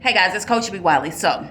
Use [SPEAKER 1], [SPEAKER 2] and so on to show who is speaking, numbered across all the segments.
[SPEAKER 1] Hey guys, it's Coach B. Wiley. So,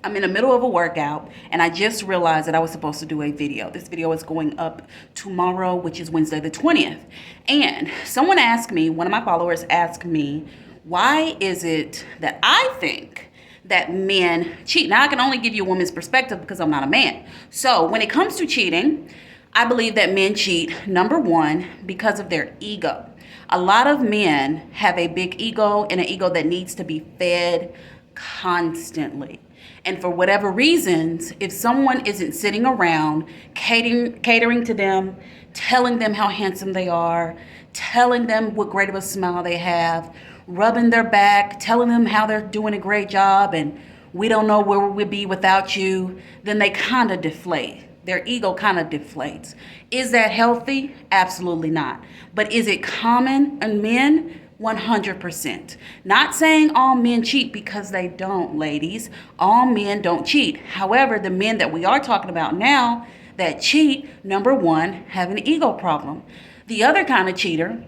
[SPEAKER 1] I'm in the middle of a workout and I just realized that I was supposed to do a video. This video is going up tomorrow, which is Wednesday the 20th. And someone asked me, one of my followers asked me, why is it that I think that men cheat? Now, I can only give you a woman's perspective because I'm not a man. So, when it comes to cheating, I believe that men cheat, number one, because of their ego. A lot of men have a big ego and an ego that needs to be fed constantly. And for whatever reasons, if someone isn't sitting around catering to them, telling them how handsome they are, telling them what great of a smile they have, rubbing their back, telling them how they're doing a great job and we don't know where we'd be without you, then they kind of deflate. Their ego kind of deflates. Is that healthy? Absolutely not. But is it common in men? 100%. Not saying all men cheat because they don't, ladies. All men don't cheat. However, the men that we are talking about now that cheat, number one, have an ego problem. The other kind of cheater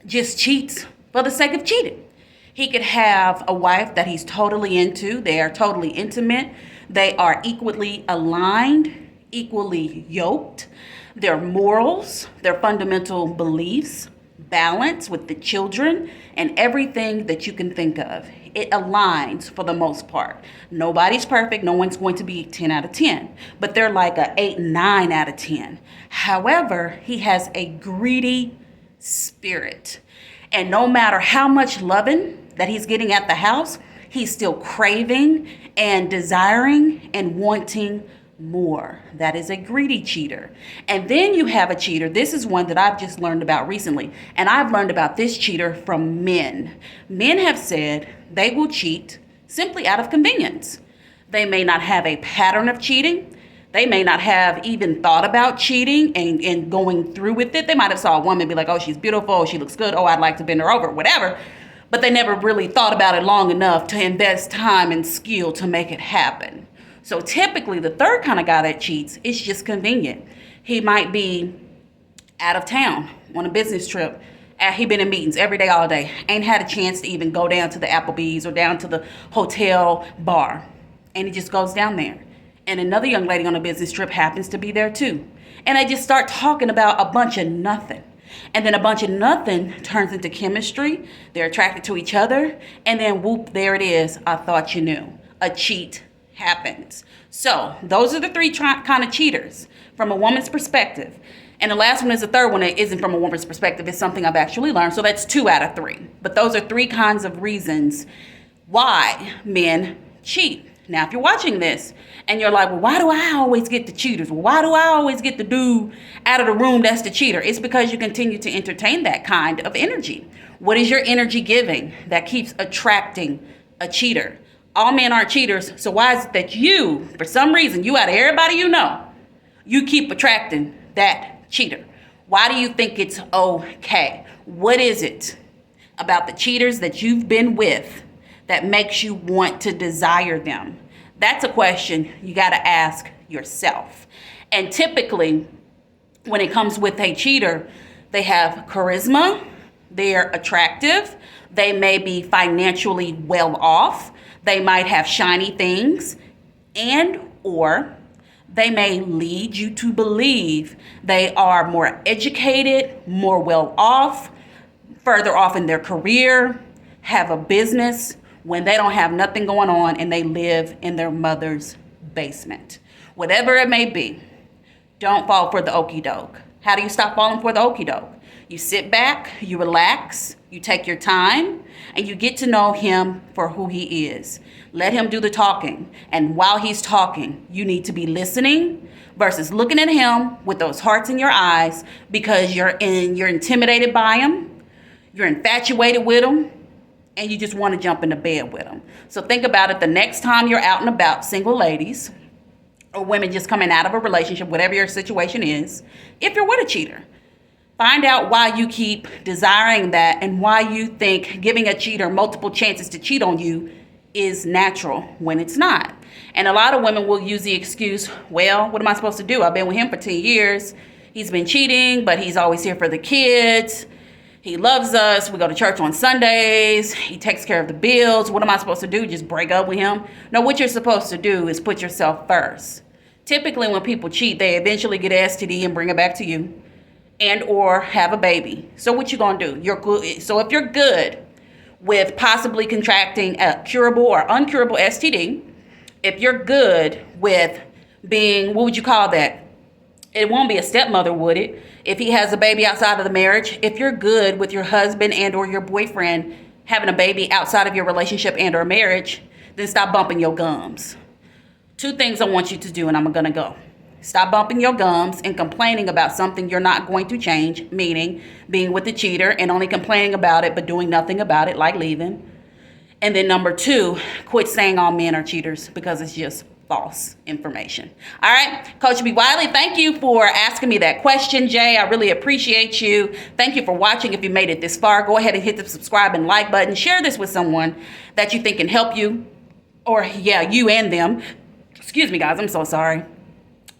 [SPEAKER 1] just cheats for the sake of cheating. He could have a wife that he's totally into. They are totally intimate. They are equally aligned, equally yoked. Their morals, their fundamental beliefs, balance with the children and everything that you can think of. It aligns for the most part. Nobody's perfect. No one's going to be 10 out of 10, but they're like a 8, 9 out of 10. However, he has a greedy spirit. And no matter how much loving that he's getting at the house, he's still craving and desiring and wanting more. That is a greedy cheater. And then you have a cheater. This is one that I've just learned about recently. And I've learned about this cheater from men. Men have said they will cheat simply out of convenience. They may not have a pattern of cheating. They may not have even thought about cheating and going through with it. They might have saw a woman be like, oh, she's beautiful. Oh, she looks good. Oh, I'd like to bend her over, whatever. But they never really thought about it long enough to invest time and skill to make it happen. So typically the third kind of guy that cheats is just convenient. He might be out of town on a business trip. He been in meetings every day, all day. Ain't had a chance to even go down to the Applebee's or down to the hotel bar. And he just goes down there. And another young lady on a business trip happens to be there too. And they just start talking about a bunch of nothing. And then a bunch of nothing turns into chemistry. They're attracted to each other. And then whoop, there it is. I thought you knew. A cheat happens. So those are the three kind of cheaters from a woman's perspective. And the last one is the third one that isn't from a woman's perspective. It's something I've actually learned. So that's 2 out of 3. But those are 3 kinds of reasons why men cheat. Now, if you're watching this and you're like, well, why do I always get the cheaters? Well, why do I always get the dude out of the room that's the cheater? It's because you continue to entertain that kind of energy. What is your energy giving that keeps attracting a cheater? All men aren't cheaters, so why is it that you, for some reason, you out of everybody you know, you keep attracting that cheater? Why do you think it's okay? What is it about the cheaters that you've been with that makes you want to desire them? That's a question you got to ask yourself. And typically, when it comes with a cheater, they have charisma, they're attractive, they may be financially well off, they might have shiny things, and or they may lead you to believe they are more educated, more well off, further off in their career, have a business when they don't have nothing going on and they live in their mother's basement. Whatever it may be, don't fall for the okie doke. How do you stop falling for the okie doke? You sit back, you relax, you take your time, and you get to know him for who he is. Let him do the talking. And while he's talking, you need to be listening versus looking at him with those hearts in your eyes because you're intimidated by him, you're infatuated with him, and you just want to jump into bed with him. So think about it the next time you're out and about, single ladies or women just coming out of a relationship, whatever your situation is, if you're with a cheater. Find out why you keep desiring that and why you think giving a cheater multiple chances to cheat on you is natural when it's not. And a lot of women will use the excuse, well, what am I supposed to do? I've been with him for 10 years. He's been cheating, but he's always here for the kids. He loves us. We go to church on Sundays. He takes care of the bills. What am I supposed to do? Just break up with him? No, what you're supposed to do is put yourself first. Typically, when people cheat, they eventually get an STD and bring it back to you, and or have a baby. So what you gonna do? You're good. So if you're good with possibly contracting a curable or uncurable STD, if you're good with being, what would you call that? It won't be a stepmother, would it? If he has a baby outside of the marriage, if you're good with your husband and or your boyfriend having a baby outside of your relationship and or marriage, then stop bumping your gums. 2 things I want you to do, and I'm gonna go. Stop bumping your gums and complaining about something you're not going to change, meaning being with the cheater and only complaining about it but doing nothing about it, like leaving. And then number 2, quit saying all men are cheaters, because it's just false information. All right, Coach B. Wiley, thank you for asking me that question, Jay. I really appreciate you. Thank you for watching. If you made it this far, go ahead and hit the subscribe and like button. Share this with someone that you think can help you, or you and them. Excuse me, guys, I'm so sorry.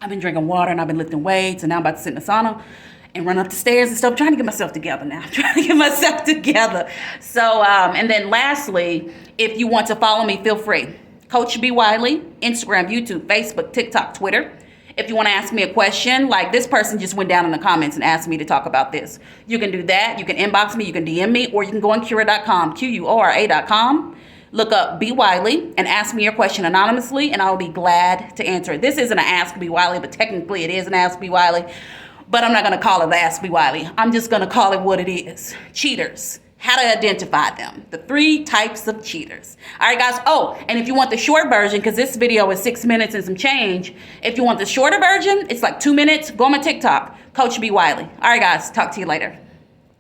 [SPEAKER 1] I've been drinking water and I've been lifting weights, and now I'm about to sit in the sauna and run up the stairs and stuff. I'm trying to get myself together now. So, and then lastly, if you want to follow me, feel free. Coach B. Wiley, Instagram, YouTube, Facebook, TikTok, Twitter. If you want to ask me a question, like this person just went down in the comments and asked me to talk about this, you can do that. You can inbox me, you can DM me, or you can go on Quora.com, Quora.com. Look up B. Wiley and ask me your question anonymously, and I will be glad to answer it. This isn't an Ask B. Wiley, but technically it is an Ask B. Wiley. But I'm not going to call it the Ask B. Wiley. I'm just going to call it what it is. Cheaters. How to identify them. The 3 types of cheaters. All right, guys. Oh, and if you want the short version, because this video is 6 minutes and some change, if you want the shorter version, it's like 2 minutes, go on my TikTok, Coach B. Wiley. All right, guys. Talk to you later.